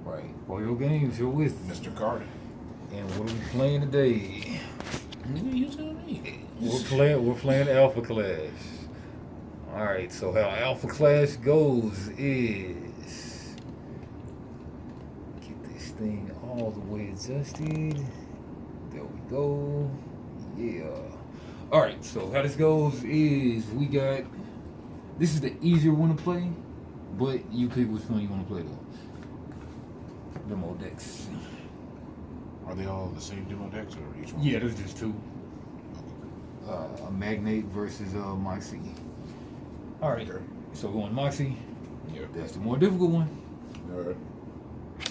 Right. Royal Games, you're with Mr. Carter. And what are we playing today? Nigga, you tell me. We're playing Alpha Clash. Alright, so how Alpha Clash goes is get this thing all the way adjusted. There we go. Yeah. Alright, so how this goes is we got this is the easier one to play, but you pick which one you want to play though. Demo decks. Are they all the same demo decks or each one? Yeah, there's just two. A Magnate versus Moxie. Alright, Okay. so going Moxie. Yeah. That's the more difficult one. Alright.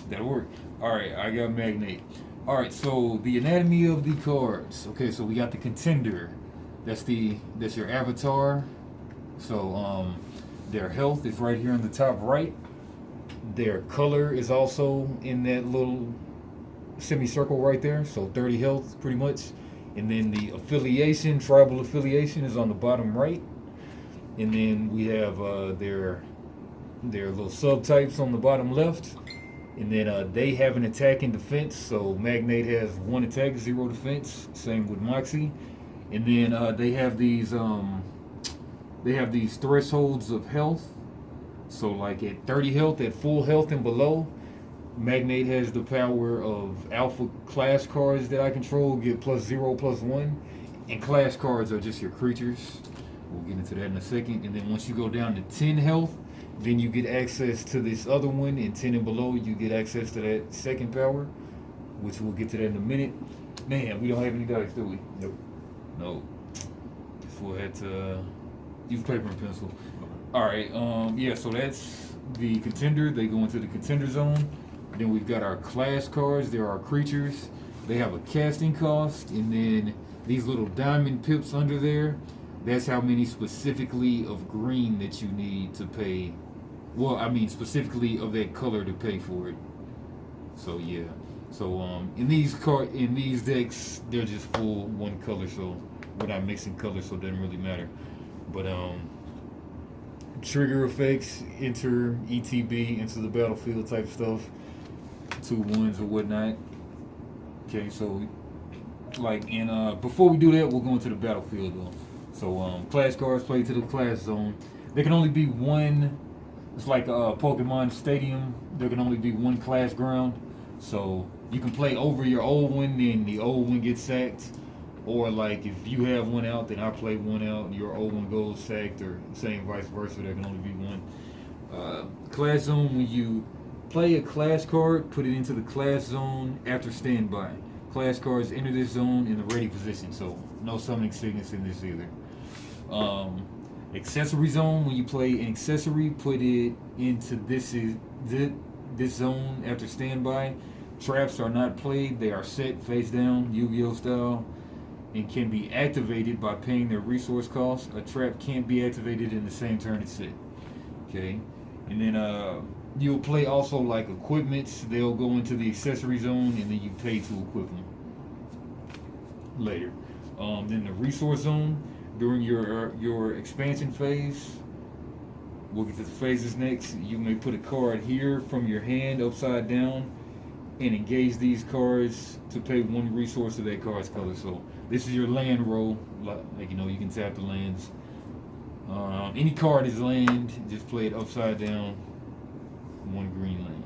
That'll work. Alright, I got Magnate. Alright, so the anatomy of the cards. Okay, so we got the Contender. That's your avatar. So their health is right here in the top right. Their color is also in that little semicircle right there. So 30 health pretty much. And then the affiliation, tribal affiliation, is on the bottom right. And then we have their little subtypes on the bottom left. And then they have an attack and defense. So Magnate has 1 attack, 0 defense. Same with Moxie. And then they have these thresholds of health. So like at 30 health, at full health and below, Magnate has the power of alpha class cards that I control get +0, +1. And class cards are just your creatures. We'll get into that in a second. And then once you go down to 10 health, then you get access to this other one. And 10 and below, you get access to that second power, which we'll get to that in a minute. Man, we don't have any dice, do we? Nope. No. Just we'll have to use paper and pencil. Alright, yeah, so that's the Contender. They go into the Contender zone. Then we've got our class cards. There are creatures. They have a casting cost. And then these little diamond pips under there, that's how many specifically of green that you need to pay. Well, I mean specifically of that color to pay for it. So yeah. So in these decks, they're just full one color. So we're not mixing colors, so it doesn't really matter. But trigger effects, enter ETB into the battlefield type stuff, 2/1s or whatnot. Okay, so like before we do that, we'll go into the battlefield though. So class cards play to the class zone. There can only be one. It's like a Pokemon Stadium. There can only be one class ground. So you can play over your old one, then the old one gets sacked. Or like if you have one out, then I play one out, and your old one goes sacked, or same vice versa. There can only be one. Class zone, when you play a class card, put it into the class zone after standby. Class cards enter this zone in the ready position, so no summoning sickness in this either. Accessory zone, when you play an accessory, put it into this zone after standby. Traps are not played, they are set face down, Yu-Gi-Oh style, and can be activated by paying their resource cost. A trap can't be activated in the same turn it's set. Okay, and then you'll play also like equipments. They'll go into the accessory zone, and then you pay to equip them later. Then the resource zone during your expansion phase. We'll get to the phases next. You may put a card here from your hand upside down and engage these cards to pay 1 resource of that card's color. So this is your land roll. Like you can tap the lands. Any card is land. Just play it upside down. 1 green land.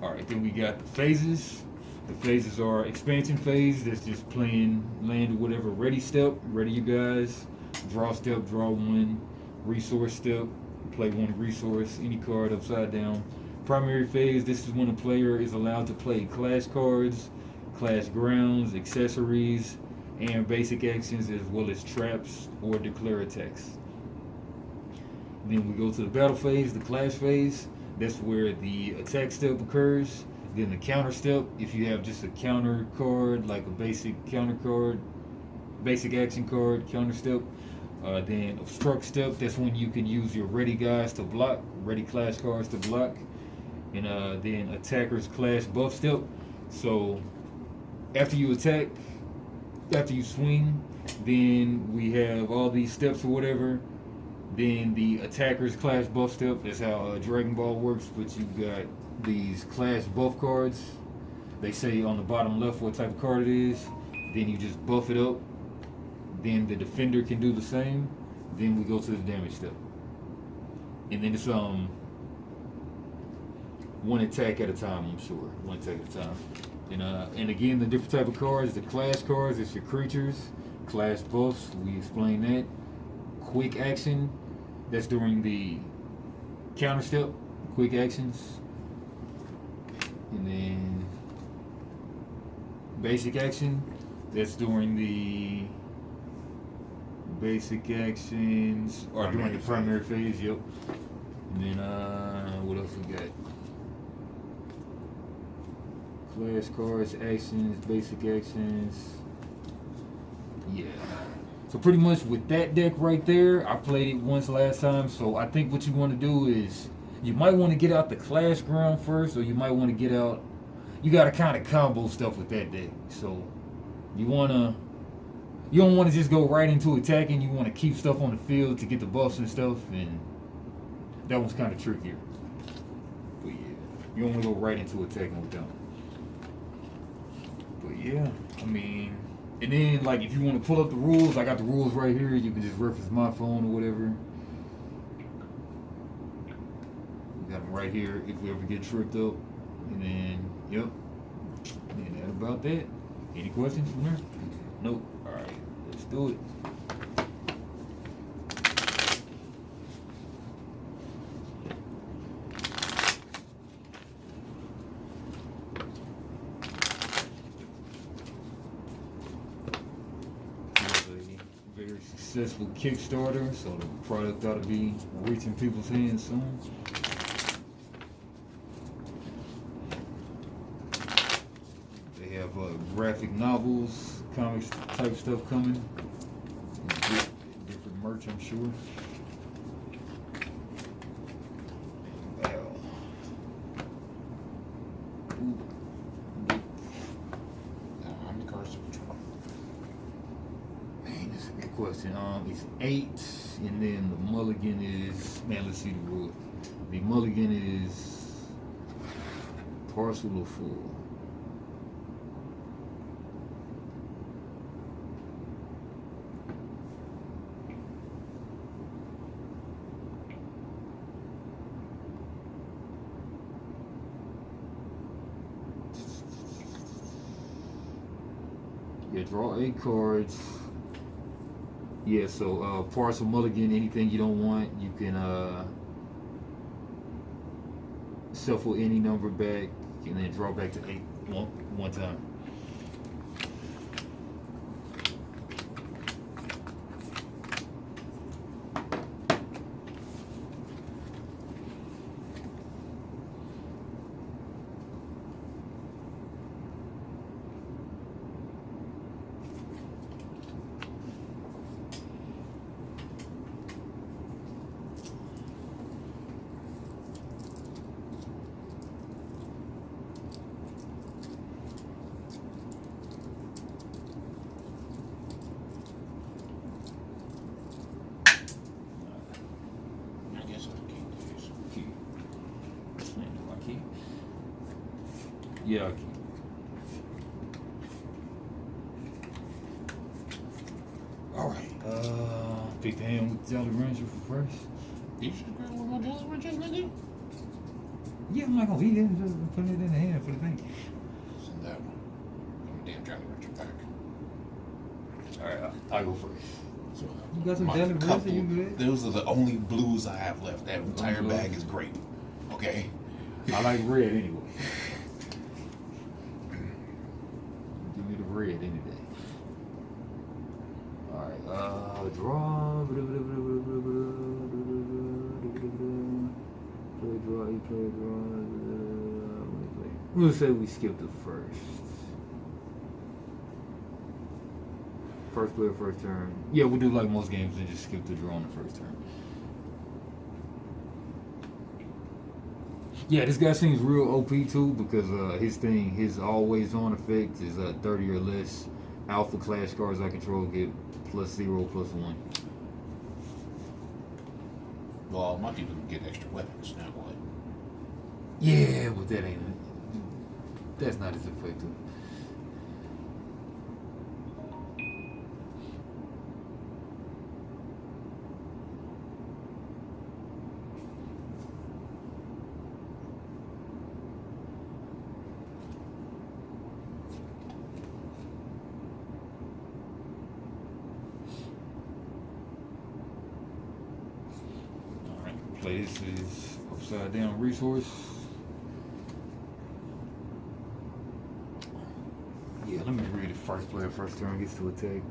All right. Then we got the phases. The phases are expansion phase. That's just playing land or whatever. Ready step. Ready, you guys. Draw step. Draw 1. Resource step. Play 1 resource. Any card upside down. Primary phase, this is when a player is allowed to play class cards, class grounds, accessories, and basic actions, as well as traps or declare attacks. Then we go to the battle phase, the clash phase. That's where the attack step occurs. Then the counter step, if you have just a counter card, like a basic counter card, basic action card, counter step. Then obstruct step, that's when you can use your ready guys to block, ready clash cards to block. And then attacker's clash buff step. So after you attack, after you swing, then we have all these steps or whatever. Then the attacker's class buff step. That's how Dragon Ball works. But you got these class buff cards. They say on the bottom left what type of card it is. Then you just buff it up. Then the defender can do the same. Then we go to the damage step. And then it's one attack at a time, I'm sure. One attack at a time. And again, the different type of cards, the class cards, it's your creatures, class buffs, we explained that. Quick action, that's during the counter step, quick actions. And then basic action, that's during the basic actions, or during the primary phase, yep. And then, what else we got? Class cards, actions, basic actions. Yeah. So pretty much with that deck right there, I played it once last time. So I think what you want to do is you might want to get out the clash ground first, or you might want to get out. You got to kind of combo stuff with that deck. So you don't want to just go right into attacking. You want to keep stuff on the field to get the buffs and stuff, and that one's kind of trickier. But yeah, you don't want to go right into attacking with them. But yeah, I mean, and then like if you want to pull up the rules, I got the rules right here. You can just reference my phone or whatever. Got them right here if we ever get tripped up. And then, yep. And that about that. Any questions from there? Nope. Alright, let's do it. Very successful Kickstarter, so the product ought to be reaching people's hands soon. They have graphic novels, comics type stuff coming. Different merch, I'm sure. Wow. How many cards do we draw? Man, that's a good question. It's 8, and then the mulligan is, man, let's see the rule. The mulligan is parcel of 4. Yeah, draw 8 cards. Yeah, so parcel mulligan, anything you don't want, you can shuffle any number back and then draw back to 8 one time. I guess I'll keep these. Key. Do I keep? Yeah, I keep. Alright, pick the hand with Jolly Rancher for first. You should grab one more Jolly Ranchers, nigga. Yeah, I'm not gonna eat it, just put it in the hand for the thing. Send that one. Give me a damn Jolly Rancher pack. Alright, I'll go first. So, You got some my Jolly Rancher, couple- you good? Those are the only blues I have left. That entire blues. bag is grape. Okay? I like red anyway. Give me the red any day. Alright, draw. Play draw, play draw. We'll say we skip the first. First player, first turn. Yeah, we'll do like most games and just skip the draw on the first turn. Yeah, this guy seems real OP too because his always on effect is 30 or less. Alpha class cards I control get +0/+1. Well, my people can get extra weapons. Now what? Yeah, but that ain't. That's not as effective. Alright, play this is upside down resource. Yeah, let me read it. First player, first turn gets to attack.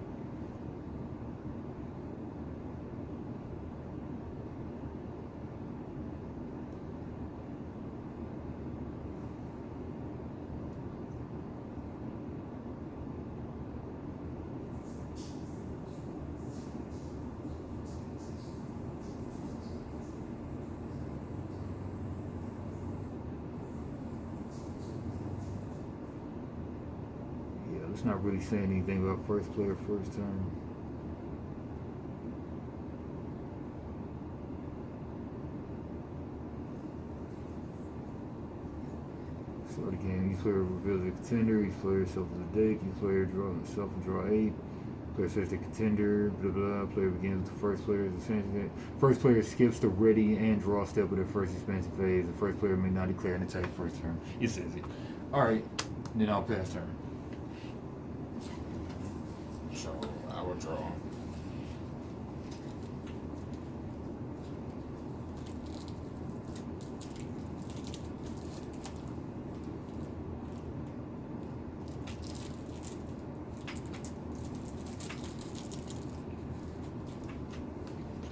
Yeah, it's not really saying anything about first player, first turn. Start again. Each player reveals a contender. Each player shuffles a deck. Each player draws himself and draw 8. Player says the contender. Blah blah. Player begins with the first player's expansion phase. First player skips the ready and draw step of their first expansion phase. The first player may not declare an attack first turn. It says it. All right. Then I'll pass turn. So I will draw.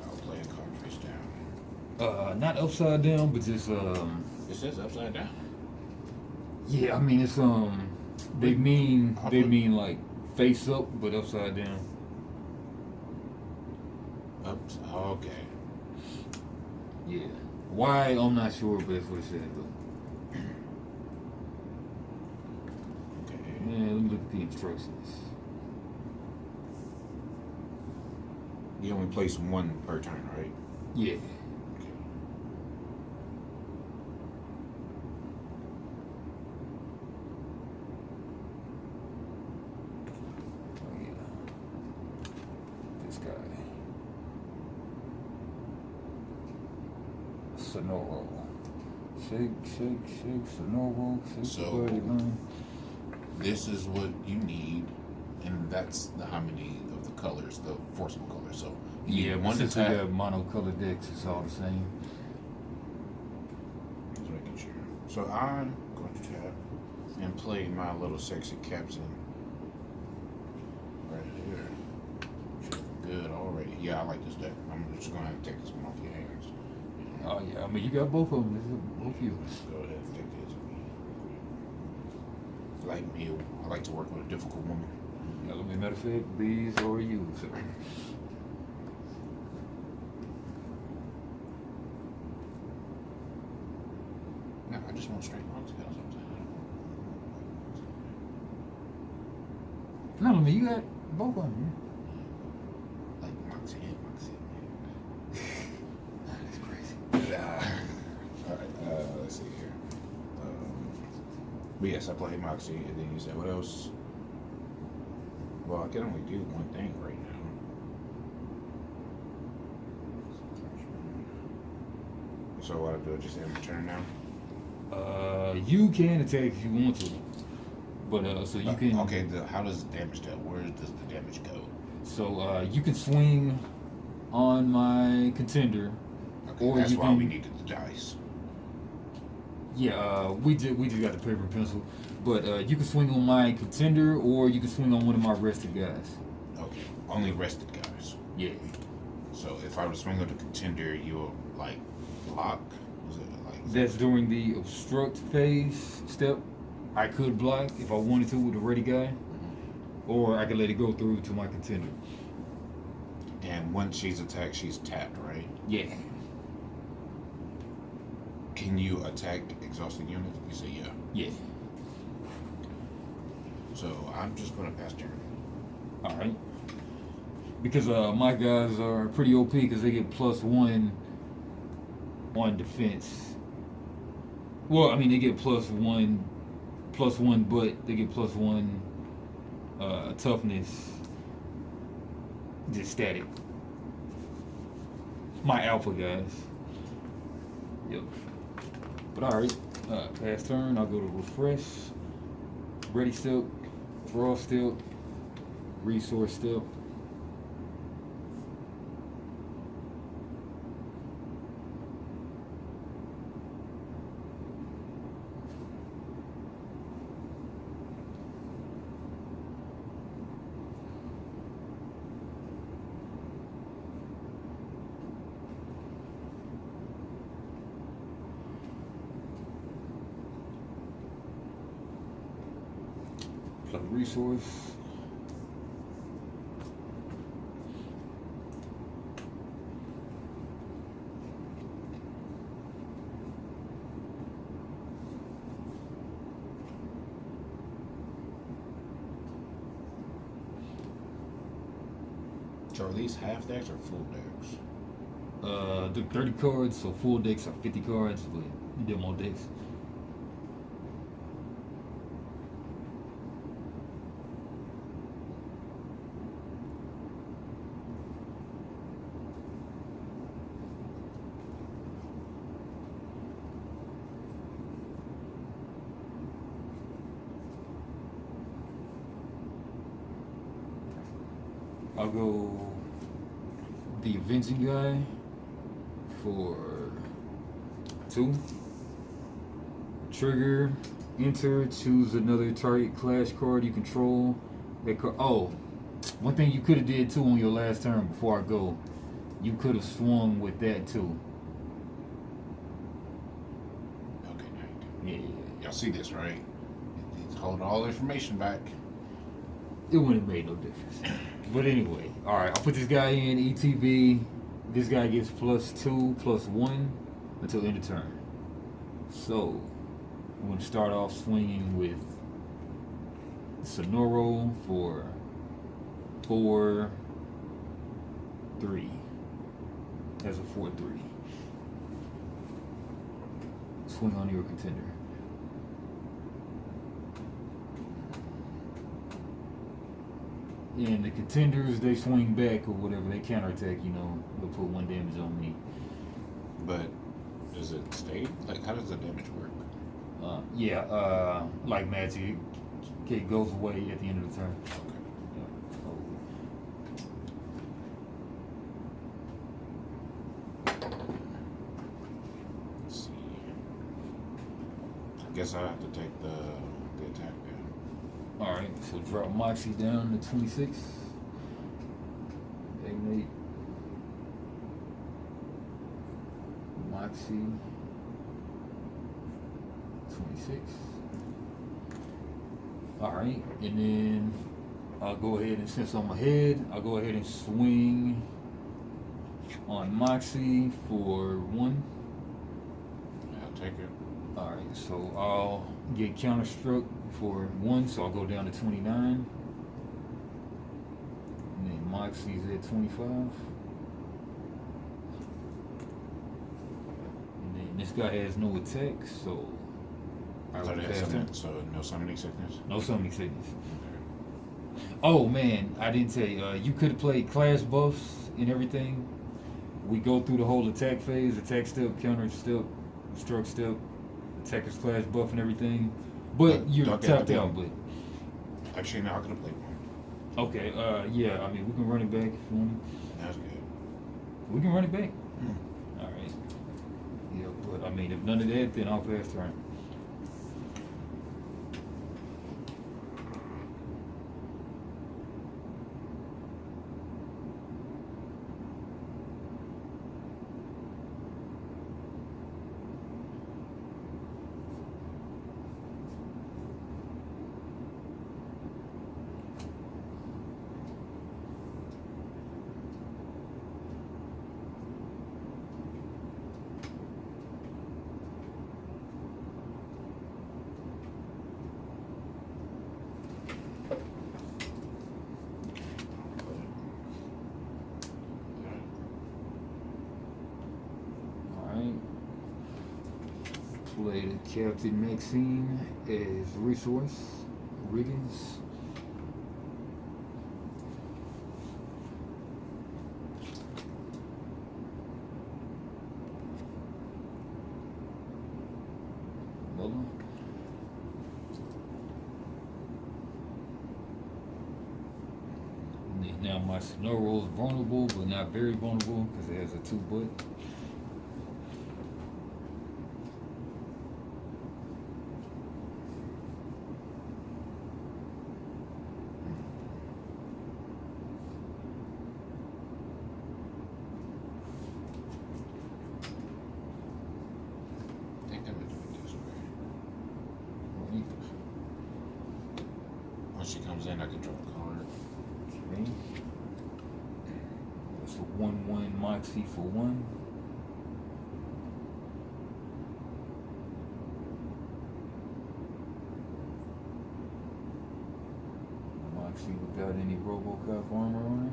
I'll play a card face down. Not upside down, but just It says upside down. Yeah, I mean it's they mean like face up, but upside down. Ups. Okay. Yeah. Why I'm not sure, but that's what it said though. Okay. Man, let me look at the instructions. You only place one per turn, right? Yeah. Okay. Oh yeah. This guy. Sonoro. Shake, Sonoro, shake So- the body line. This is what you need, and that's the harmony of the colors, the forcible colors. So you Yeah, need but one since we attack. got monocolored decks, it's all the same. Just making sure. So I'm going to tap and play my little sexy captain right here. Good already. Yeah, I like this deck. I'm just gonna have to take this one off your hands. Oh yeah, I mean you got both of them. This is both yours. Go ahead and take this. Like me, I like to work with a difficult woman. Yeah, let me matter of fact, these are you, sir. No, I just want straight marks. No, I mean you got both of them. Like marks in, marks in. That's crazy. Alright, let's see here. But yes, I play Moxie, and then you said, what else? Well, I can only do one thing right now. So what I do, just end my turn now? You can attack if you want to, but so you can. Okay, how does the damage go? Where does the damage go? So you can swing on my contender. Okay, Or that's you why can- we needed the dice. Yeah, we just got the paper and pencil, but you can swing on my contender, or you can swing on one of my rested guys. Okay, only rested guys. Yeah. So if I were to swing on the contender, you'll like block? Is it like That's during the obstruct phase step. I could block if I wanted to with a ready guy, or I could let it go through to my contender. And once she's attacked, she's tapped, right? Yeah. Can you attack exhausted units? You say yeah. Yeah. So I'm just gonna pass turn. All right. Because my guys are pretty OP because they get +1 on defense. Well, I mean they get plus one, but they get plus one toughness, just static. My alpha guys. Yep. But alright, pass turn. I'll go to refresh, ready still, draw still, resource still. Plug resource. So are these half decks or full decks? The 30 cards, so full decks are 50 cards, but demo decks. I'll go the Avenging guy for 2. Trigger, enter, choose another target clash card you control. That card. Oh, one thing you could have did too on your last turn before I go, you could have swung with that too. Okay, now Yeah, y'all see this, right? He's holding all the information back. it wouldn't have made no difference. But anyway, all right, I'll put this guy in ETB. This guy gets +2, +1 until end of turn. So I'm going to start off swinging with Sonoro for 4-3. That's a 4-3. Swing on your contender. And the contenders, they swing back or whatever, they counterattack, they'll put 1 damage on me. But does it stay? Like, how does the damage work? Like magic, it goes away at the end of the turn. Okay. Let's see. I guess I have to take the attack down. Alright, so drop Moxie down to 26. Ignite. Moxie. 26. Alright, and then I'll go ahead and, since I'm ahead, I'll go ahead and swing on Moxie for 1. I'll take it. Alright, so I'll get counterstruck for 1, so I'll go down to 29. And then Moxie's at 25. And then this guy has no attack, so I thought it had something, so no summoning sickness. no summoning sickness. Okay. Oh man, I didn't tell you. You could have played class buffs and everything. We go through the whole attack phase, attack step, counter step, struck step, attacker's class buff and everything. But you're Don't tapped get out, but Actually, no, I could have played one. okay, yeah, I mean we can run it back if you want. That's good. We can run it back. Hmm. Alright. Yeah, but I mean if none of that, then I'll pass turn. play the Captain Maxine as resource. Riggins. Muller. Now my Sonoro is vulnerable, but not very vulnerable because it has a 2-butt. I think I'm gonna do it this way. When she comes in, I can draw a card. Okay. It's a 1/1 Moxie for 1. Moxie without any Robocop armor on her.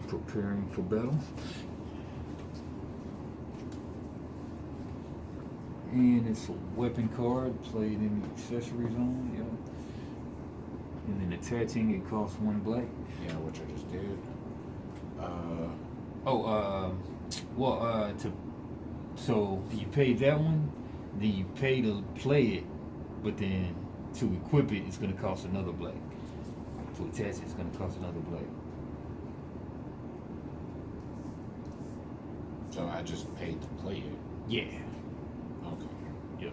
Preparing for battle. And it's a weapon card played in the accessory zone, yeah. And then attaching, it costs 1 black. Yeah, which I just did. So you pay that one, then you pay to play it, but then to equip it, it's gonna cost another black. To attach it, it's gonna cost another black. So I just paid to play it. Yeah. Okay. Yep.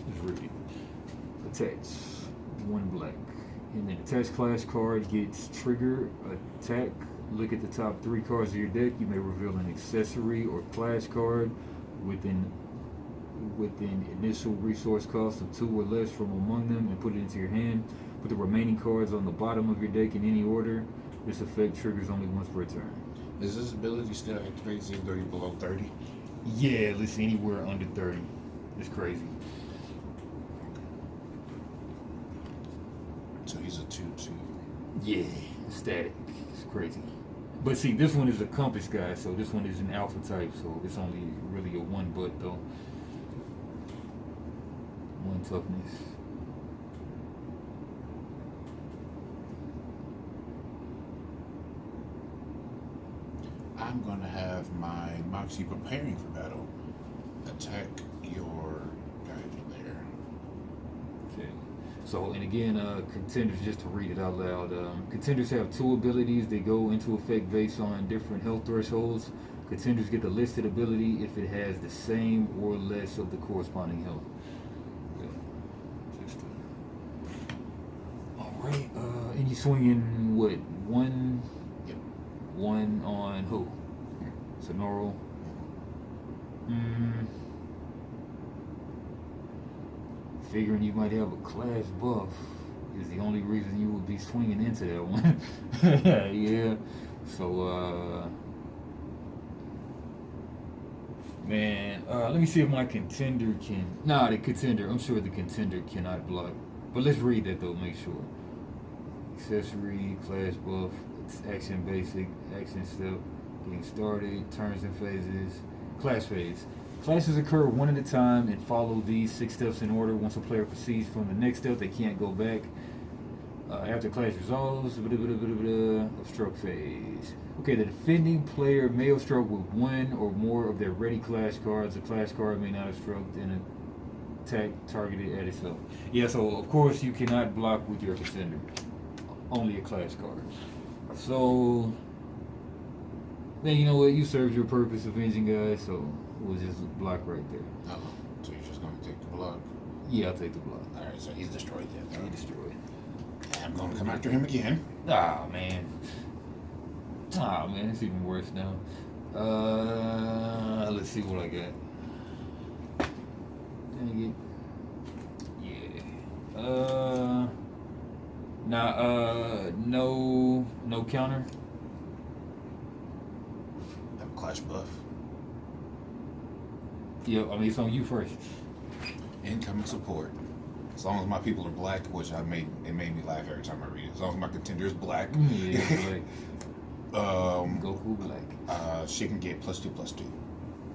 Let's read it. Attach 1 black. And then attached class card gets trigger, attack. Look at the top 3 cards of your deck. You may reveal an accessory or clash card within initial resource cost of 2 or less from among them and put it into your hand. Put the remaining cards on the bottom of your deck in any order. This effect triggers only once per turn. Is this ability still activates even though you're below 30? Yeah, listen, anywhere under 30. It's crazy. So he's a 2/2. Yeah, static. It's crazy. But see, this one is a compass guy, so this one is an alpha type, so it's only really a 1 butt though. 1 toughness. I'm gonna have my Moxie preparing for battle attack your guy in there. Okay. So, and again, contenders, just to read it out loud, contenders have 2 abilities. They go into effect based on different health thresholds. Contenders get the listed ability if it has the same or less of the corresponding health. Okay. All right. And you swinging what? 1? Yep. 1 on who? Sonoro. Figuring you might have a class buff is the only reason you would be swinging into that one. Yeah. So, man, let me see if my contender can. Nah, the contender. I'm sure the contender cannot block. But let's read that though. Make sure. Accessory, class buff, action basic, action step, getting started, turns and phases, class phase. Classes occur 1 at a time and follow these 6 steps in order. Once a player proceeds from the next step, they can't go back. After class resolves, obstruct phase. Okay, the defending player may obstruct with 1 or more of their ready clash cards. A clash card may not obstruct an attack targeted at itself. Yeah, so of course you cannot block with your contender. Only a clash card. So, then you know what? You served your purpose, avenging guys, so we'll just block right there. Oh, so you're just gonna take the block. Yeah, I'll take the block. Alright, so he's destroyed then. He destroyed. I'm gonna come after him again. Ah, man. Ah, man, it's even worse now. Let's see what I got. Dang it. Yeah. No counter. Have a clash buff. Yeah, I mean it's on you first. Incoming support. As long as my people are black, which it made me laugh every time I read it. As long as my contender is black, Yeah, like Goku Black. she can get +2/+2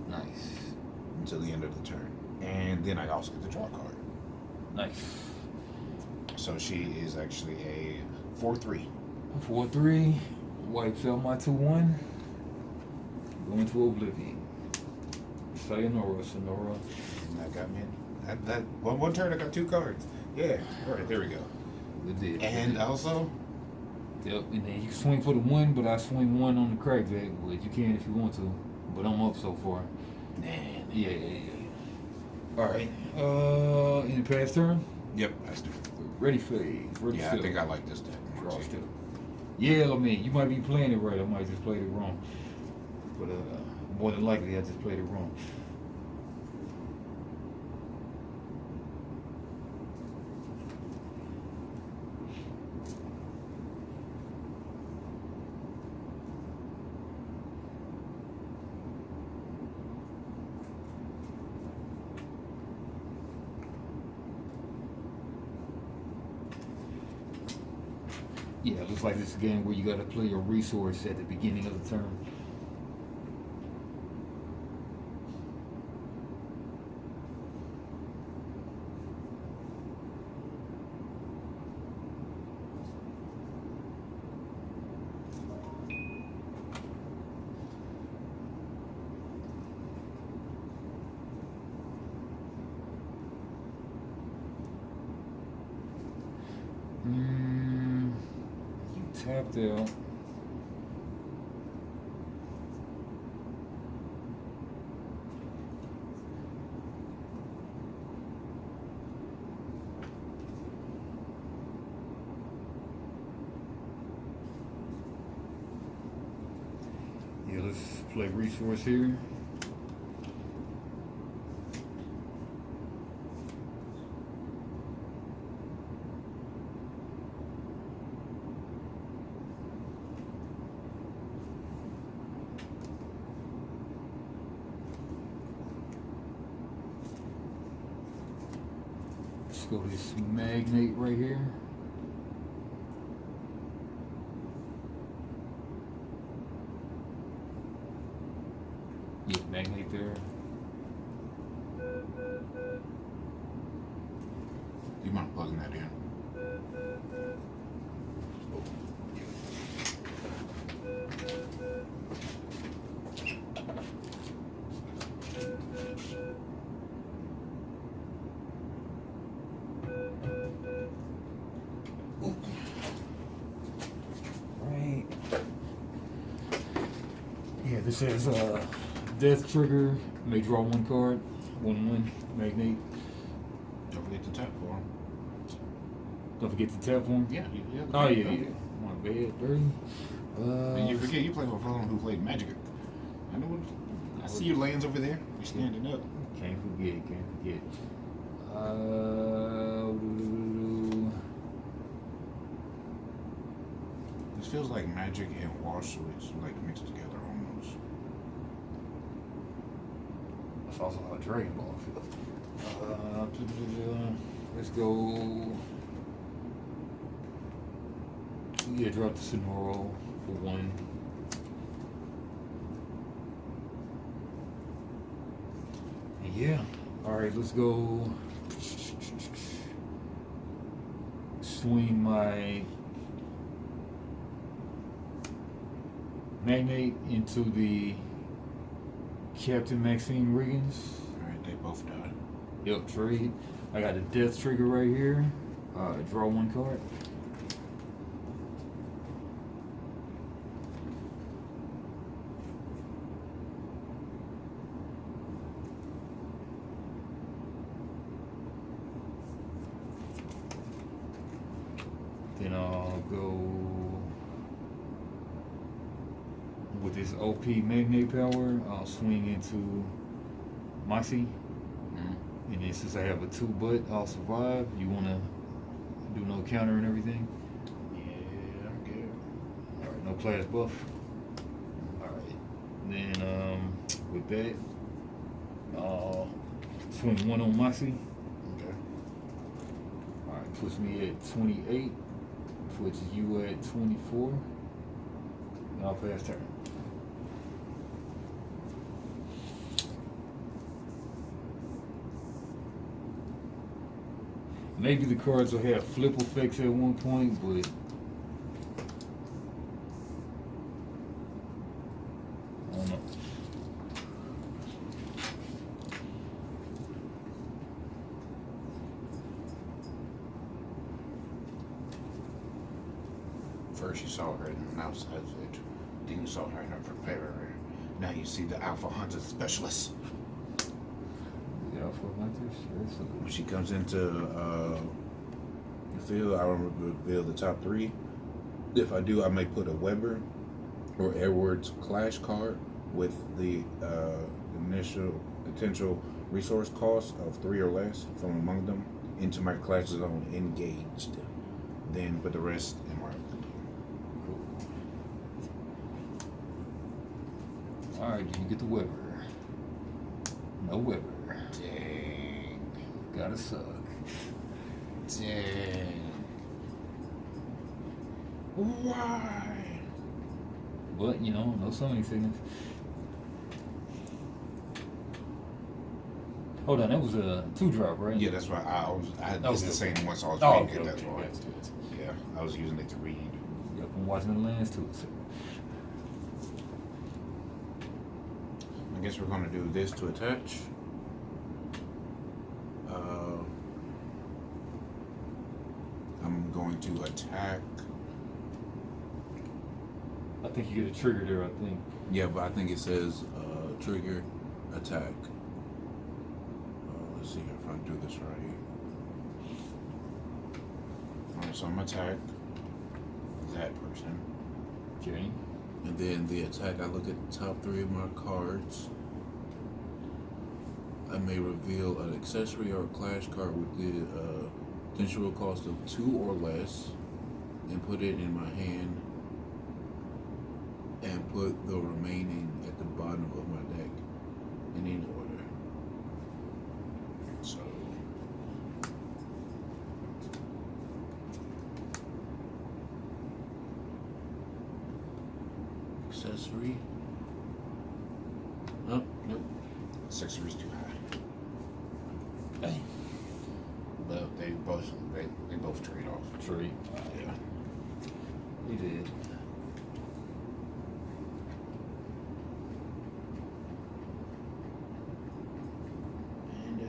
Nice. until the end of the turn, and then I also get the draw card. Nice. So she is actually a 4/3. 4/3. Wipes out my 2/1. Going to Oblivion. Sayonara, Sonora. And that got me. That one turn I got 2 cards. Yeah. All right. There we go. Legit. And also, Yep, and then you swing for the 1, but I swing 1 on the crackback, but you can if you want to. But I'm up so far. Yeah. Alright. In the past turn? Yep. That's the. Ready phase. Ready Yeah, I step. think I like this deck. Draw step. Yeah, I mean, you might be playing it right. I might just played it wrong. But more than likely, I just played it wrong. Yeah, it looks like this game where you got to play your resource at the beginning of the turn. You tapped out. Yeah, let's play resource here. Let's go with this magnate right here. Yeah, magnate there. You mind plugging that in? Right. Yeah, this says death trigger. May draw 1 card. 1/1 magnate. Don't forget to tap for him. Don't forget to tap one. Yeah. Oh yeah. My bad, dirty. And you forget you play with someone who played Magic. I know. I see your lands over there. You're standing up. Can't forget. This feels like Magic and Wash Switch like mixed together almost. That's also how Dragon Ball feels. Let's go. Yeah, drop the Sonoro for 1. Yeah. Alright, let's go. Swing my magnate into the Captain Maxine Riggins. Alright, they both died. Yep, trade. I got a death trigger right here. Draw 1 card. Then I'll go with this OP magnate power. I'll swing into Moxie. And then since I have a 2 butt, I'll survive. You wanna do no counter and everything? Yeah, I'm good. Alright, no class buff. Alright. Then with that, 21 on Moxie. Okay. Alright, puts me at 28. Puts you at 24. And I'll pass turn. Maybe the cards will have flip effects at one point, but I don't know. First you saw her in the mouse outfit, then you saw her in her preparer. Now you see the Alpha Hunter Specialist. The Alpha Hunters? That's When she comes into the field, I will reveal the top 3. If I do, I may put a Weber or Edwards Clash card with the initial potential resource cost of 3 or less from among them into my Clash Zone engaged. Then put the rest in my Alright, you get the Weber. No Weber. Dang. Gotta suck. Dang. Why? But, you know, no summoning sickness. Hold on, that was a 2-drop, right? Yeah, that's why I Oh, it's the okay. same one, so I was Oh, reading okay, it. That's okay, why. that's good. Yeah, I was using it to read. Yep, I'm watching the lands too. So. I guess we're gonna do this to attach. I'm going to attack. I think you get a trigger there, I think. Yeah, but I think it says trigger attack. Let's see if I can do this right here. Alright, so I'm gonna attack that person. Okay. And then the attack, I look at the top 3 of my cards. I may reveal an accessory or a clash card with the potential cost of 2 or less and put it in my hand and put the remaining at the bottom of my deck in any order. So accessory. Oh, nope. Accessory's too high. Dang. But they both trade off. Trade. Yeah. He did. And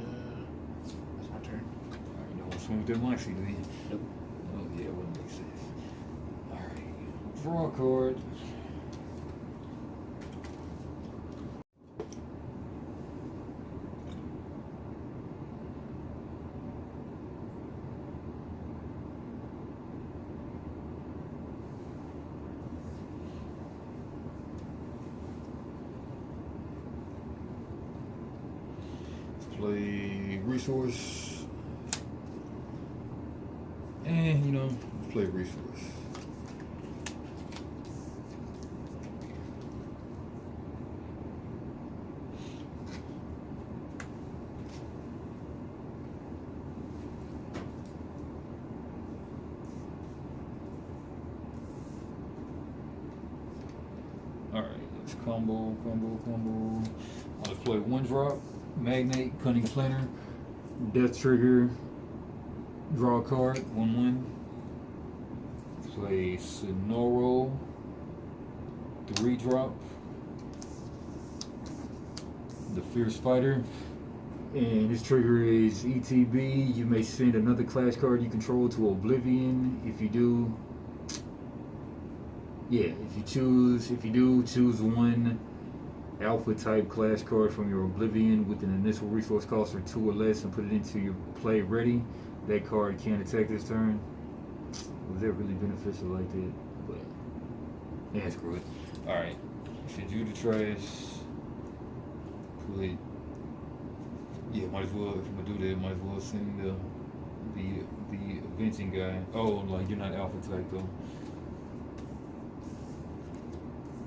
that's my turn. Alright, you know what's wrong with that Moxie, do you? Nope. Oh, yeah, it wouldn't make sense. Alright. Draw a card. Play resource, and you know, play resource. All right, let's combo. I'll just play 1 drop. Magnate, Cunning Planner, Death Trigger, draw a card, 1/1. Play Sonoro, 3 drop. The Fierce Fighter, and this trigger is ETB. You may send another clash card you control to Oblivion. If you do, if you do, choose 1 Alpha type clash card from your Oblivion with an initial resource cost of 2 or less and put it into your play ready. That card can't attack this turn. Was that really beneficial like that? But yeah, screw it. Alright. Send you to trash. Put, yeah, might as well, if I'm gonna do that, might as well send the avenging guy. Oh, like you're not Alpha type though.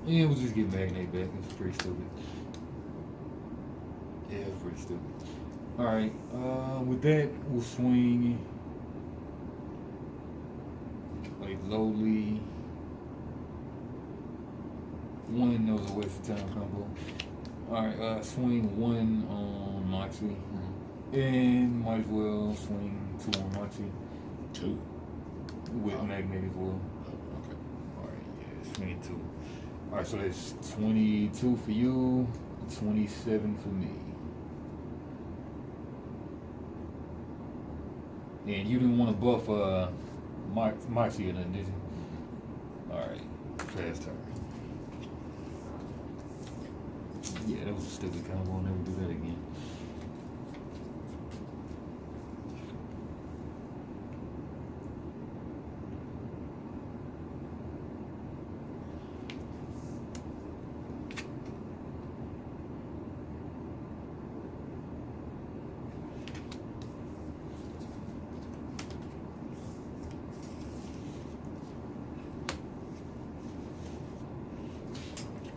Yeah, we'll just get Magnate back. It's pretty stupid. Yeah, it's pretty stupid. Alright, with that, we'll swing a lowly one. That was a waste of time combo. Alright, swing one on Moxie. And might as well swing two on Moxie. Two. With Magnet as well. Okay. Alright, yeah, swing two. Alright, so that's 22 for you, 27 for me. And you didn't want to buff Moxie or nothing, did you? Alright, fast turn. Yeah, that was a stupid combo. I'll never do that again.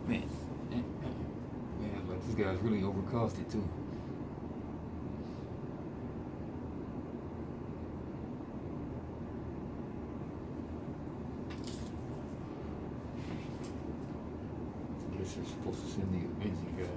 Man, like this guy's really overcosted too. Guess you're supposed to send the Avenging guy.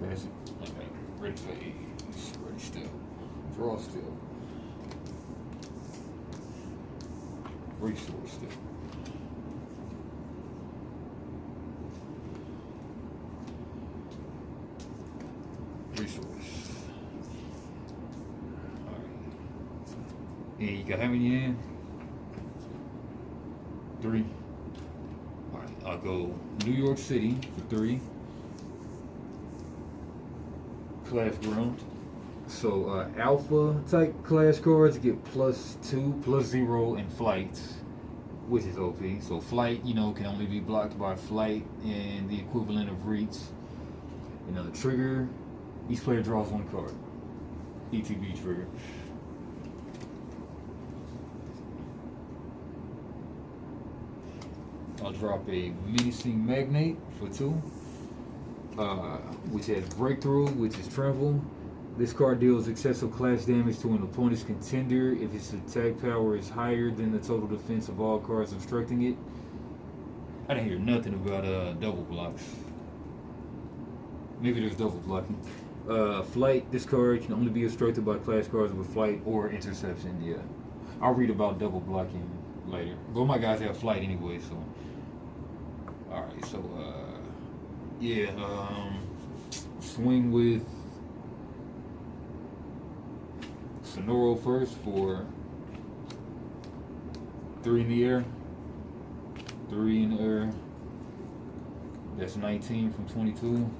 Pass it. Okay. Red phase. Ready still. Draw still. Resource still. Resource. Alright. And you got how many in? 3. Alright, I'll go New York City for 3. Clash ground. So alpha type clash cards get +2, +0 in flights, which is OP. So flight, can only be blocked by flight and the equivalent of reach. The trigger, each player draws 1 card. ETB trigger. I'll drop a menacing magnate for 2. Which has breakthrough, which is trample. This card deals excessive clash damage to an opponent's contender if its attack power is higher than the total defense of all cards obstructing it. I didn't hear nothing about double blocks. Maybe there's double blocking. Flight, this card can only be obstructed by clash cards with flight or interception. Yeah, I'll read about double blocking later. But my guys have flight anyway, so. Alright, so yeah, swing with Sonoro first for 3 in the air. 3 in the air. That's 19 from 22.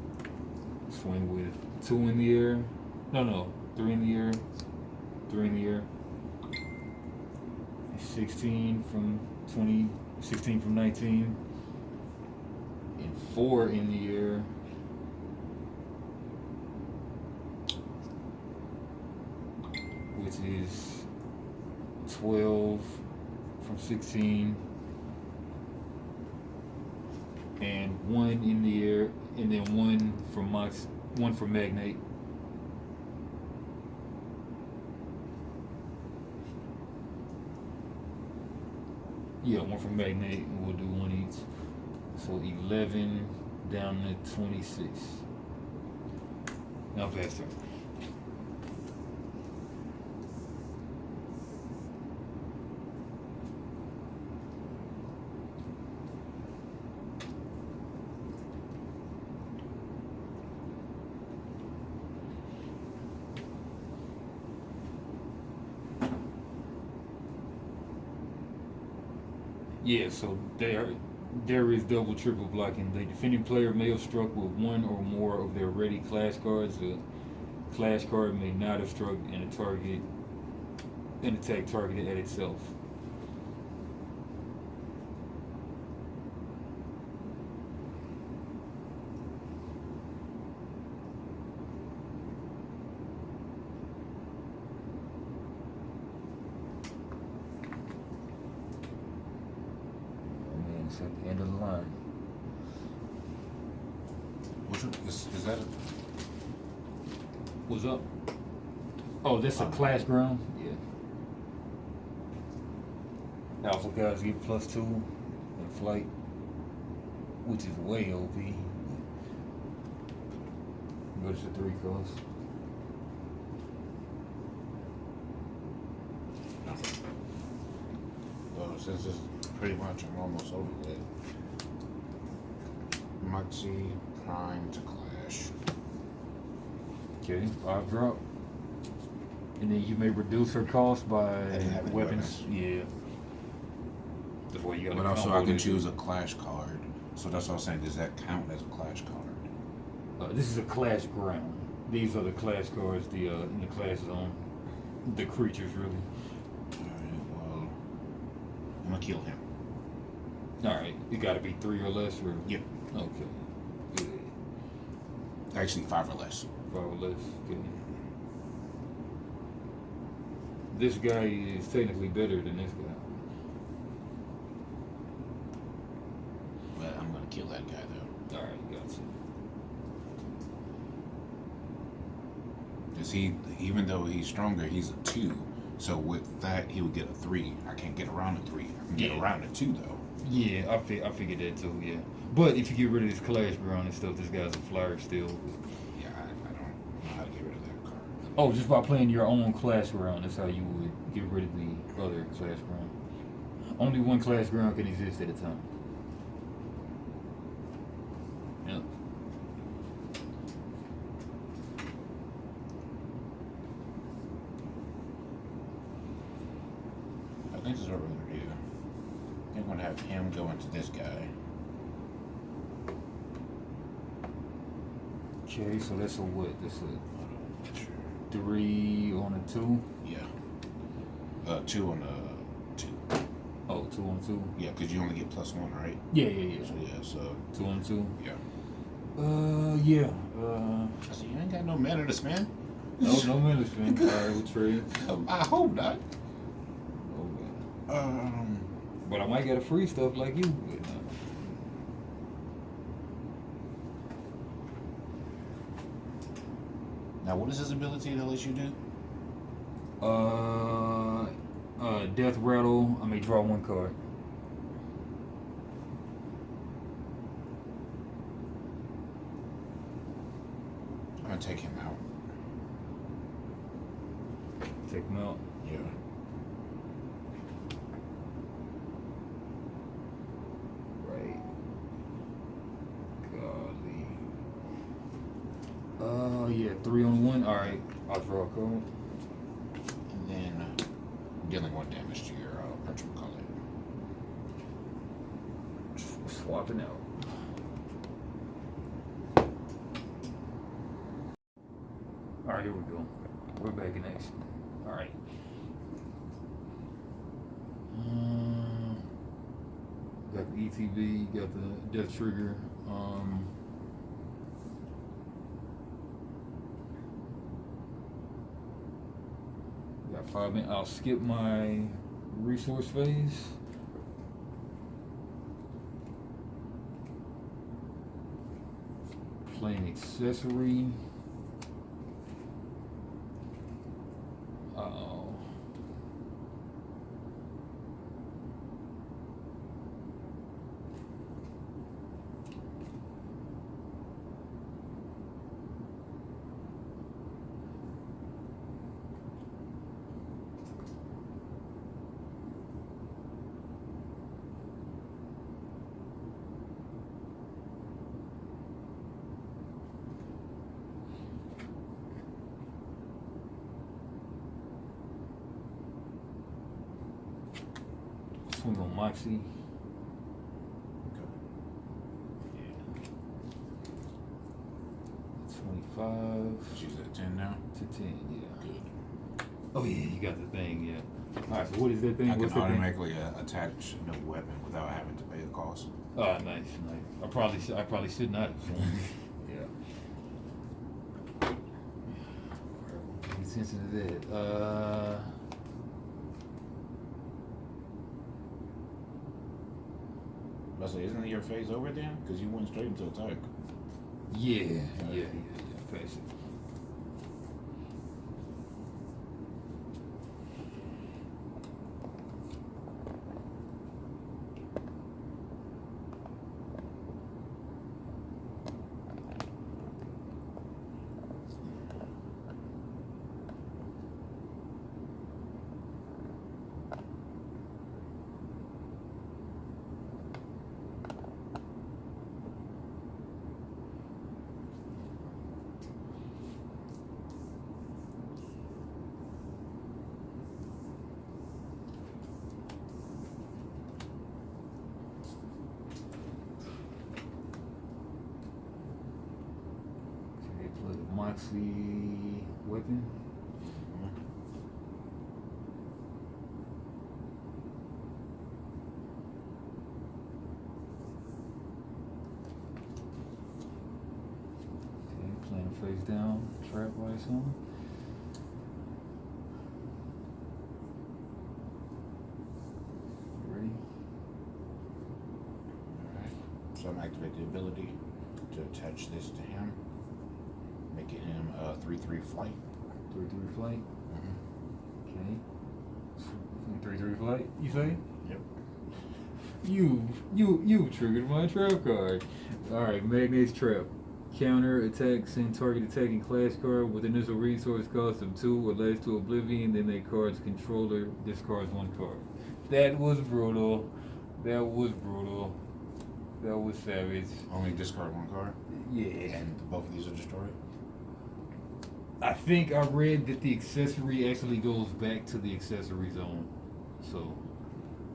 Swing with 2 in the air. No, 3 in the air. 3 in the air. 16 from 20. 16 from 19. And 4 in the air. Which is 12 from 16. And 1 in the air, and then 1 from one from Magnate. Yeah, 1 from Magnate, and we'll do 1 each. So 11 down to 26. Now faster. Yeah, so there is double triple blocking. The defending player may have struck with 1 or more of their ready clash cards. Clash card may not obstruct an attack targeted at itself. It's at the end of the line. Which one is that? What's up? Oh, this a clash ground? Yeah. Alpha guys get +2 in flight, which is way OP. But it's a 3 cost. Well, since it's pretty much I'm almost over with. Moxie Prime to Clash. Okay, 5 drop. And then you may reduce her cost by didn't have any weapons. Yeah. Before you got But also I can choose a Clash card. So that's what I was saying. Does that count as a Clash card? This is a clash ground. These are the clash cards in the clash zone. The creatures, really. Alright, well, I'm gonna kill him. Alright, it gotta be 3 or less, or? Yep. Okay. Good. Actually, 5 or less. 5 or less. Good. This guy is technically better than this guy. But I'm gonna kill that guy though. Alright, gotcha. Because even though he's stronger, he's a 2. So with that, he would get a 3. I can't get around a 3. I can get around a 2 though. Yeah, I figured that too, yeah. But if you get rid of this clash ground and stuff, this guy's a flyer still. Yeah, I don't know how to get rid of that card. Oh, just by playing your own clash ground, that's how you would get rid of the other clash ground. Only one clash ground can exist at a time. Yep. I think this is what we're gonna do. I think I'm gonna have him go into this guy. Okay, so that's a what? That's a Hold on, make sure. 3 on a 2? Yeah. 2 on a 2. Oh, 2 on 2? Yeah, because you only get +1, right? Yeah, yeah, yeah. So yeah, so 2 on 2? yeah. Yeah. I said, you ain't got no mana to spend. No minutes, man. Alright, we'll trade. I hope not. Oh, man. But I might get a free stuff like you. But, now what is his ability that lets you do? Death Rattle. I may draw 1 card. I'm gonna take him out. Take him out. Yeah. Right. Golly. Yeah, 3 on 1. Alright, I'll draw a card. And then dealing 1 damage to your whatchamacallit. Swapping out. Alright, here we go. We're back in action. Alright. Got the ETB, got the death trigger. Got 5 minutes. I'll skip my resource phase. Playing accessory. Uh-oh. Swing on Moxie. Okay. Yeah. 5 She's at 10 now. to 10. Yeah. Good. Oh yeah, you got the thing. Yeah. All right. So what is that thing? I can What's that thing? automatically attach a new weapon without having to pay the cost. Oh, nice, nice. I probably should not have. Yeah. Pay attention to that. Leslie, isn't your phase over then? Because you went straight into attack. Yeah. Pass it. Okay, play the Moxie weapon. Okay, playing face down, trap ice on. Ready? Alright. So I'm activate the ability to attach this to him, making him 3/3 flight. 3/3 flight. Mm-hmm. Okay. 3/3 flight, you say? Yep. You triggered my trap card. Alright, Magnate's trap. Counter attack, send target attacking class card with initial resource cost of 2 or less to oblivion, then that card's controller discards 1 card. That was brutal. That was savage. Only discard 1 card, Yeah. and both of these are destroyed. I think I read that the accessory actually goes back to the accessory zone. So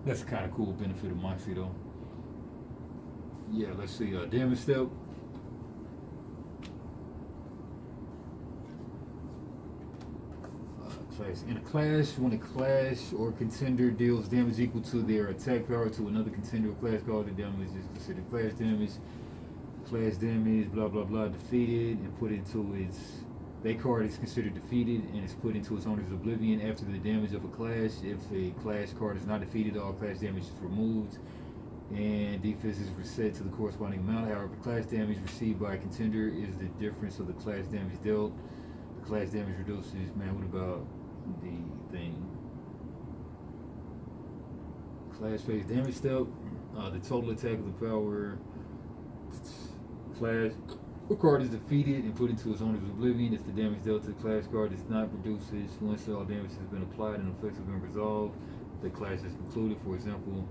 that's a kind of cool benefit of Moxie though. Yeah, let's see. Damage step. Clash. In a clash, when a clash or contender deals damage equal to their attack power to another contender or clash card, the damage is considered clash damage. Clash damage, blah blah blah, defeated and put into its. That card is considered defeated and is put into its owner's oblivion after the damage of a clash. If a clash card is not defeated, all clash damage is removed and defense is reset to the corresponding amount. However, clash damage received by a contender is the difference of the clash damage dealt. The clash damage reduces. Man, what about the thing? Clash phase damage step. The total attack of the power. Clash. A card is defeated and put into its owner's oblivion if the damage dealt to the clash card does not reduces. Once all damage has been applied and effects have been resolved, the clash is concluded. For example,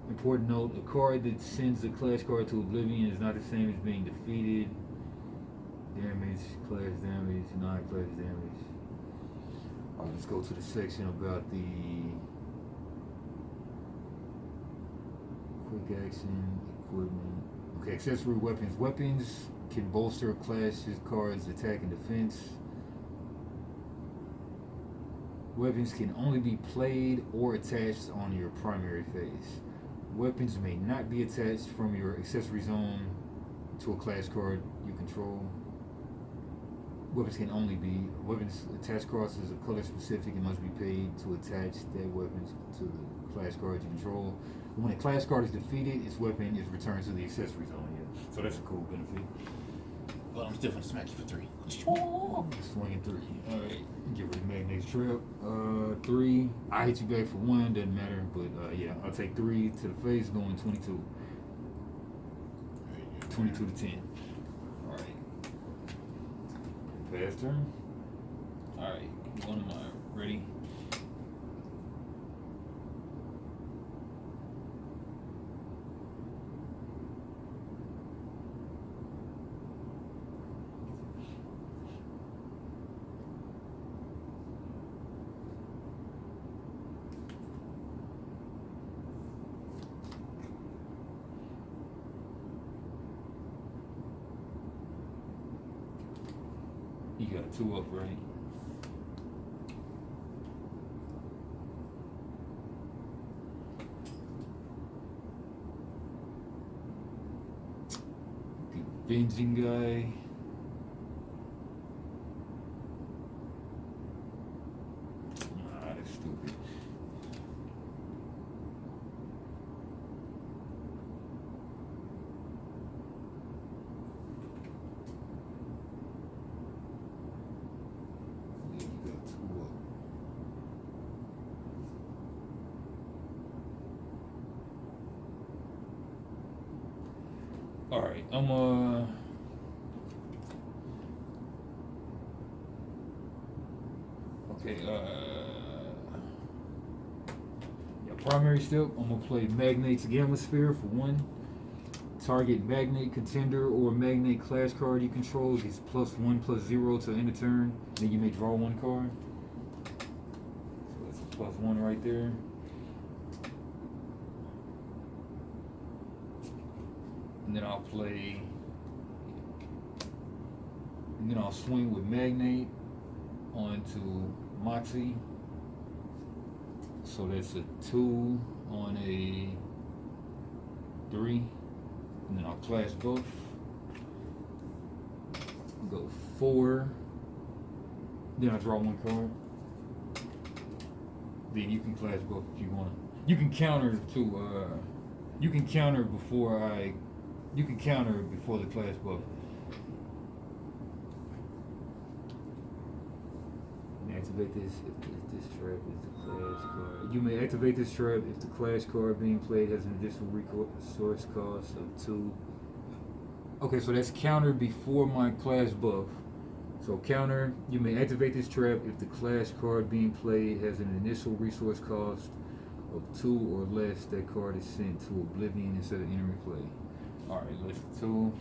important note: a card that sends the clash card to oblivion is not the same as being defeated. Damage, clash damage, non-clash damage. Alright, let's go to the section about the quick action equipment. Okay, accessory weapons. Weapons can bolster a clash's card's attack and defense. Weapons can only be played or attached on your primary phase. Weapons may not be attached from your accessory zone to a clash card you control. Weapons can only be attached crosses are color specific and must be paid to attach their weapons to the clash card you control. When a clash card is defeated, its weapon is returned to the accessory zone. Yeah, so that's a cool benefit. But I'm still gonna smack you for 3. Swinging 3. All right, get rid of Magnate's trap. 3. I hit you back for 1. Doesn't matter, but yeah, I'll take 3 to the face, going 22. 22 to 10. All right. Pass turn. All right, one of mine. Ready? got 2 up, right? The binging guy. Nah, that's stupid. Yeah, you got 2 up. All right, okay, yeah, primary step, I'm gonna play Magnate's Gamma Sphere for 1. Target Magnate contender or Magnate class card you control is +1/+0 to end the turn. Then you may draw 1 card. So that's a +1 right there. And then I'll play. And then I'll swing with Magnate onto Moxie. So that's a 2 on a 3. And then I'll clash both. Go 4. Then I draw 1 card. Then you can clash both if you want. You can counter to. You can counter before I. You can counter before the clash buff. Activate this if this trap is the clash card. You may activate this trap if the clash card being played has an additional resource cost of 2. Okay, so that's counter before my clash buff. So counter, you may activate this trap if the clash card being played has an initial resource cost of 2 or less. That card is sent to Oblivion instead of entering play. Alright, let's 2.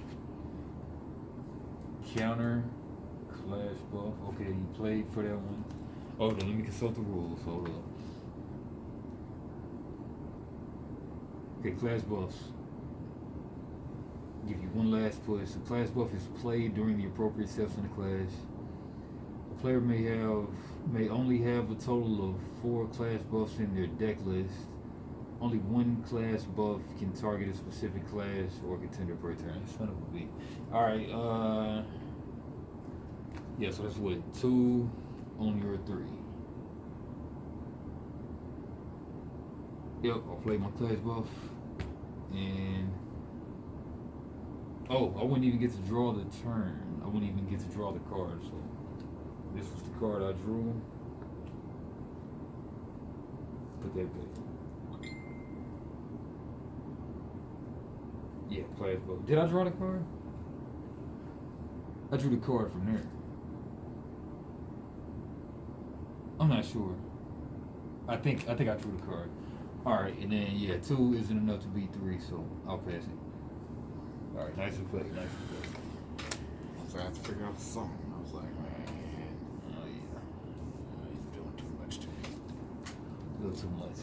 Counter. Clash buff. Okay, you played for that one. Oh, then let me consult the rules. Hold up. Okay, clash buffs. Give you 1 last push. The clash buff is played during the appropriate steps in the clash. The player may only have a total of 4 clash buffs in their deck list. Only 1 clash buff can target a specific clash or contender per turn. Son of a bitch. Alright, yeah, so that's what, 2 on your 3. Yep, I'll play my clash buff. And oh, I wouldn't even get to draw the turn. I wouldn't even get to draw the card, so this was the card I drew. Put that back. Yeah, clash buff. Did I draw the card? I drew the card from there. I'm not sure. I think I drew the card. Alright, and then yeah, 2 isn't enough to beat 3, so I'll pass it. Alright, nice to play, nice to play. So I had to figure out the song. I was like, man, Oh yeah. he's doing too much to me. A little too much.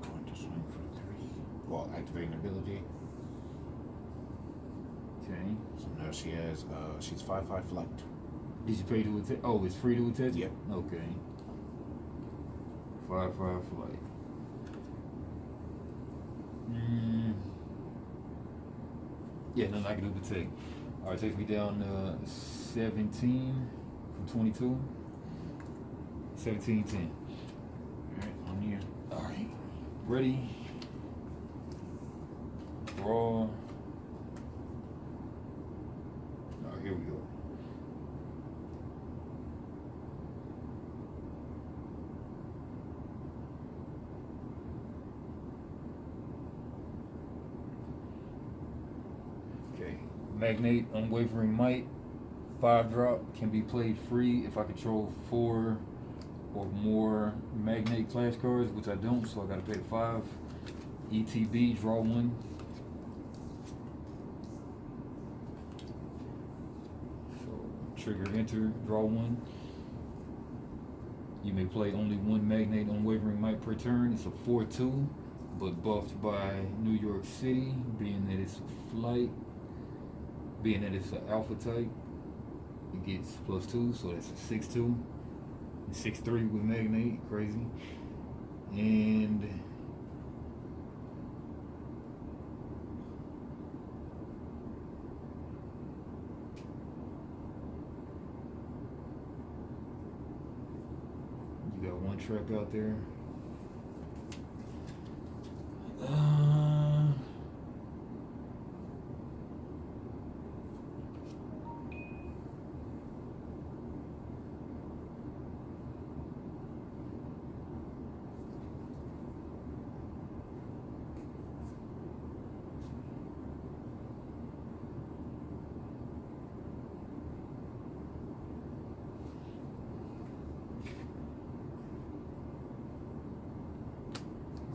Going to swing for 3. Well, activating ability. Okay. So now she has, she's 5/5 flight. Did you pay to attach? Oh, it's free to attach? Yep. Okay. 5/5 flight. Yeah, nothing I can do but take. Alright, takes me down to 17 from 22. 17-10. Alright, on you. Alright. Ready. Draw. Alright, here we go. Okay. Magnate Unwavering Might. 5-drop can be played free if I control 4 or more Magnate clash cards, which I don't, so I gotta pay 5. ETB, draw 1. Trigger enter, draw one. You may play only one Magnate Unwavering Might per turn. It's a 4/2, but buffed by New York City, being that it's a flight, being that it's an alpha type. It gets +2, so that's a 6/2. 6/3 with Magnate, crazy. And you got one trap out there.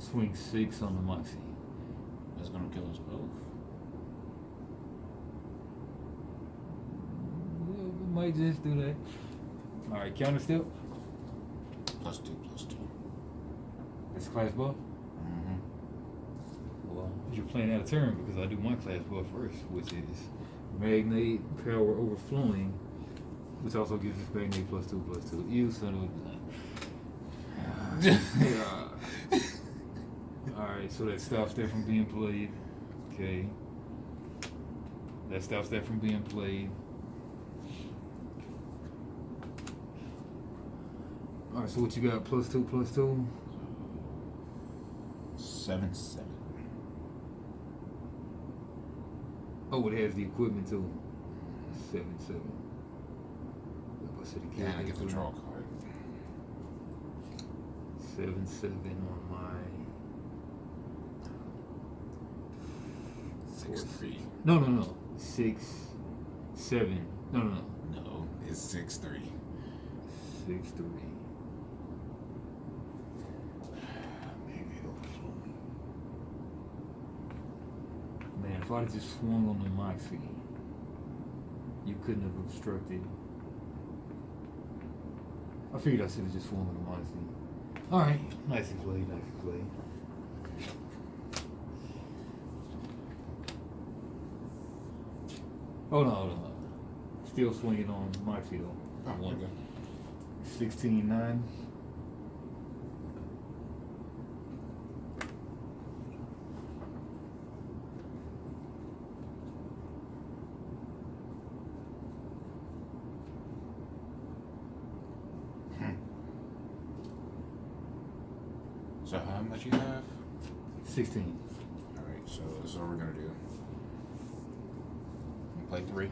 Swing 6 on the Moxie. That's gonna kill us both. Yeah, we might just do that. Alright, counter step. +2/+2. That's class buff. Well, you're playing out of turn because I do my class buff first, which is Magnate Power Overflowing, which also gives us Magnate +2/+2. You son of a. Alright, so that stops that from being played. Okay. That stops that from being played. Alright, so what you got? +2/+2? 7/7. Oh, it has the equipment too. 7/7. Yeah, I get the draw card. 7/7 on my 6/3. No. 6/7. No. No, it's 6/3. 6/3. Maybe overflowing. Man, if I'd have just swung on the Moxie, you couldn't have obstructed. I figured I should have just swung on the Moxie. Alright, nicely played. Hold on. Still swinging on Moxie though. Oh, One. okay. 16-9. So how much you have? 16. Alright, so this is what we're gonna do. You play 3.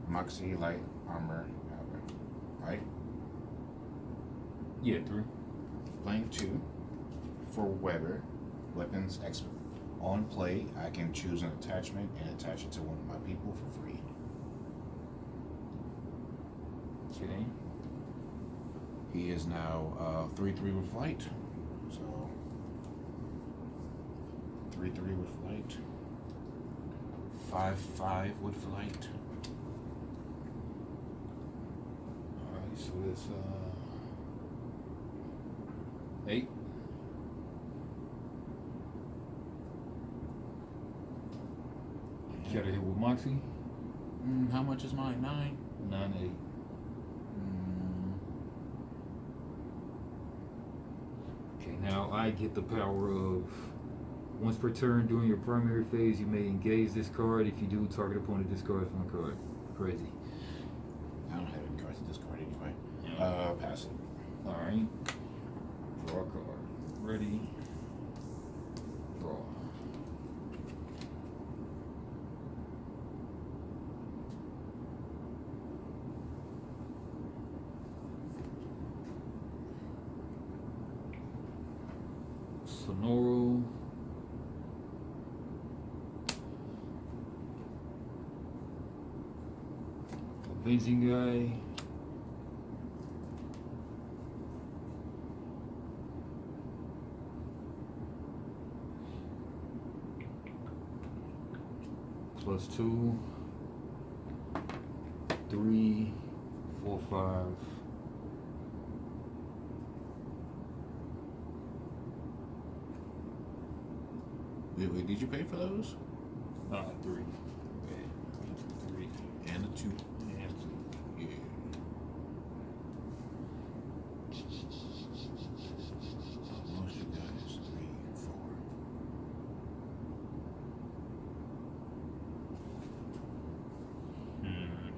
Moxie, light, armor, right? Yeah, 3. Playing 2 for Weber, weapons expert. On play, I can choose an attachment and attach it to one of my people for free. Okay. He is now 3/3 with flight. So 3/3 with flight. 5/5 with flight. Alright, so that's 8. Got to hit with Moxie. How much is mine? 9. 9/8. Okay, now I get the power of once per turn during your primary phase, you may engage this card. If you do, target opponent discards from a card. Crazy. I don't have any cards to discard anyway. Yeah. Pass it. Alright. Draw a card. Ready. Draw. Sonoro. Avenging Guy. +2. 3, 4, 5. Wait, did you pay for those? 3. Okay. 3 And the 2. and 2. Yeah. Most you got is 3 and 4. Hmm.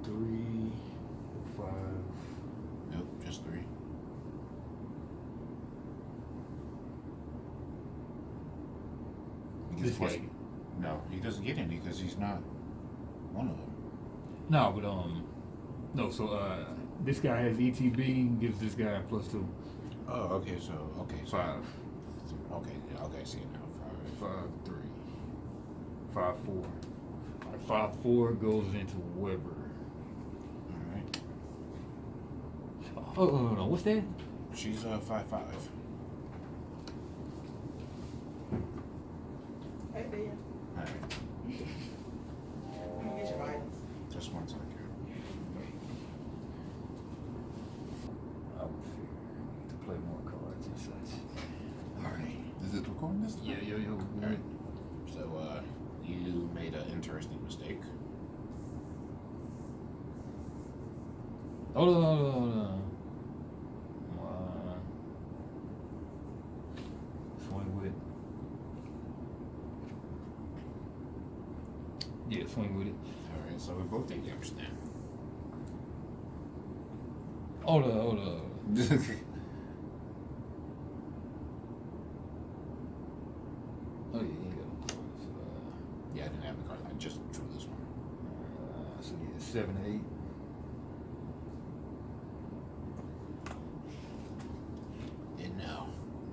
Three, 5. Nope, just 3. He gets This plus- guy. No, he doesn't get any because he's not one of them. No, but no. So this guy has ETB, gives this guy a +2. Oh, okay, so 5, Okay, yeah, okay, I see it now. 5. 5, 3, 5, 4. All right, 5, 4 goes into Weber. Alright. Oh, no, what's that? She's 5, 5. Hey, Ben. Alright. Let me get your vitamins. Just one second. I would figure to play more cards and such. Alright. Is it recording this? Yeah. Alright. So, you made an interesting mistake. Hold on. Swing with it. Yeah, swing with it. Alright, so we both take damage then. Hold on. Oh yeah, you got the cards. Yeah, I didn't have the card. I just drew this one. So yeah, 7, 8. And now,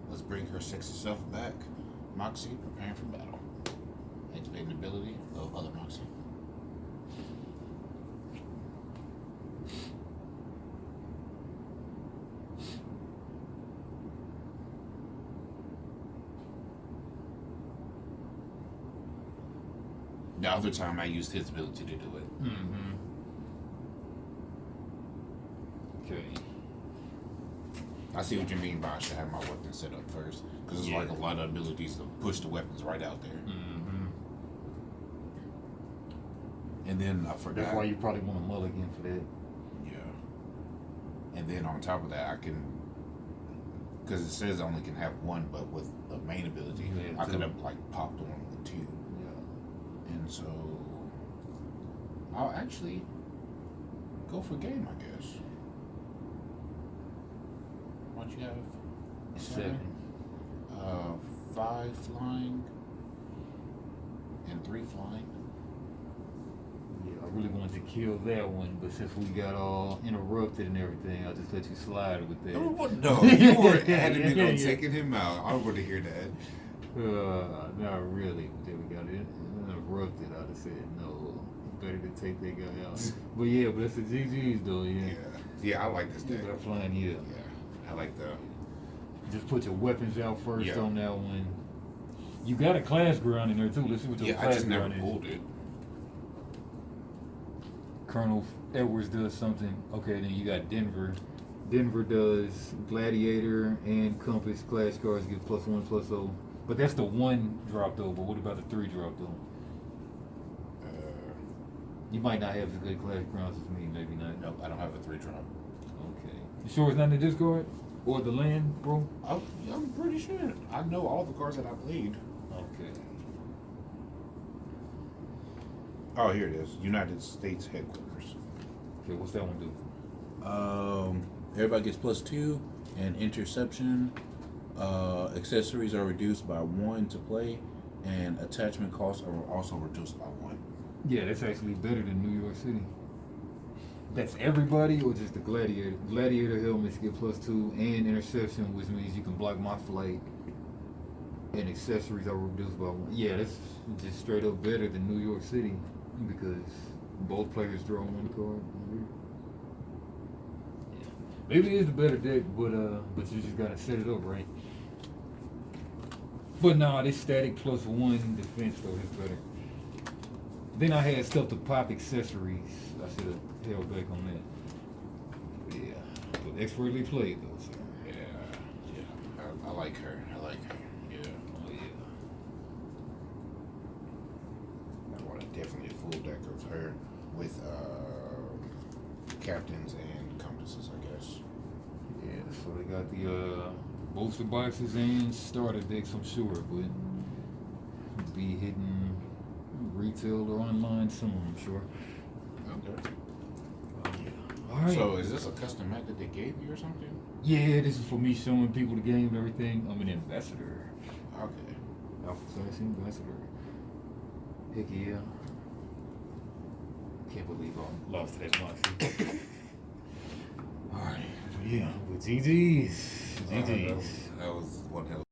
let's bring her sexy self back. Moxie, preparing for battle. Activating ability of other Moxie. The other time I used his ability to do it. Mm-hmm. Okay. I see what you mean by I should have my weapon set up first. Because it's Yeah. like a lot of abilities to push the weapons right out there. Mm-hmm. And then I forgot. That's why you probably want a mulligan for that. Yeah. And then on top of that, I can. Because it says I only can have one, but with the main ability, Yeah, I could two. have like popped one with 2. Yeah. And so. I'll actually go for game, I guess. What you have? 7. 5 flying. And 3 flying. Yeah, I really wanted to kill that one, but since we got all interrupted and everything, I'll just let you slide with that. No, you were adamant Yeah, on yeah. taking him out. I want to hear that. Not really. But then we got interrupted. I'd have said no. Better to take that guy out. But yeah, but that's the GG's though. Yeah. Yeah, I like this You deck. got flying here. Yeah, I like the. Just put your weapons out first Yeah. on that one. You got a class ground in there too. Let's see what your Yeah, I class just never ground is. pulled it. Colonel Edwards does something. Okay, then you got Denver. Denver does Gladiator and Compass class cards get +1/+0. But that's the 1 drop though. But what about the 3 drop though? You might not have as good class grounds as me. Maybe not. Nope, I don't have a 3 drop. Okay. You sure it's not in the discard or the land, bro? I'm pretty sure. I know all the cards that I played. Okay. Oh, here it is. United States headquarters. Okay, what's that one do? Everybody gets +2 and interception. Accessories are reduced by 1 to play, and attachment costs are also reduced by 1. Yeah, that's actually better than New York City. That's everybody or just the Gladiator? Gladiator helmets get +2 and interception, which means you can block my flight. And accessories are reduced by 1. Yeah, that's just straight up better than New York City because Both players draw one card. Yeah. Maybe it is the better deck, but you just gotta set it up right. But nah, this static plus 1 defense though is better. Then I had stuff to pop accessories. I should have held back on that. Yeah, but expertly played though. So. Yeah. I like her. Yeah. Oh yeah. I want definitely a full deck of her with captains and countesses, I guess. Yeah, so they got the booster boxes and starter decks, I'm sure, but be hitting retail or online soon, I'm sure. Okay. All right. So is this a custom map that they gave you or something? Yeah, this is for me showing people the game and everything. I'm an ambassador. Okay. Alpha Class ambassador. Heck yeah. Can't believe I lost to that monster. Alright. Yeah, with GG's. GG's. That was one hell.